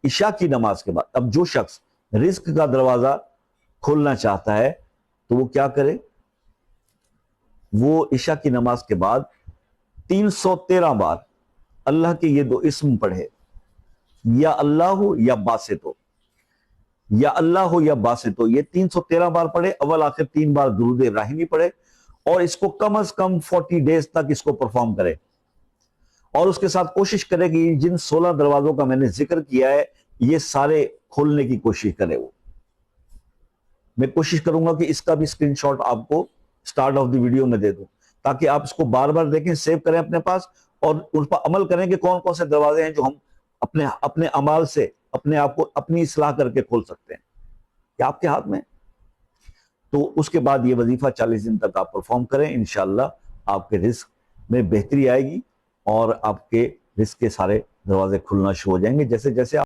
इशा की नमाज के बाद अब जो शख्स रिस्क का दरवाजा खोलना चाहता है तो वो क्या करे, वो इशा की नमाज के बाद 313 बार अल्लाह के ये दो इस्म पढ़े, या अल्लाह हो या बासित हो, या अल्लाह हो या बासित हो, ये 313 बार पढ़े। अव्वल आखिर 3 बार दुरूद इब्राहिमी पढ़े और इसको कम से कम 40 डेज तक इसको परफॉर्म करे। और उसके साथ कोशिश करे कि जिन 16 दरवाजों का मैंने जिक्र किया है ये सारे खोलने की कोशिश करे। वो मैं कोशिश करूंगा कि इसका भी स्क्रीनशॉट आपको स्टार्ट ऑफ द वीडियो में दे दूं, ताकि आप इसको बार बार देखें, सेव करें अपने पास और उस पर अमल करें कि कौन कौन से दरवाजे हैं जो हम अपने अपने अमाल से अपने आप को अपनी इस्लाह करके खोल सकते हैं, क्या आपके हाथ में। तो उसके बाद ये वजीफा 40 दिन तक आप परफॉर्म करें, इंशाअल्लाह आपके रिस्क में बेहतरी आएगी और आपके रिस्क के सारे दरवाजे खुलना शुरू हो जाएंगे। जैसे जैसे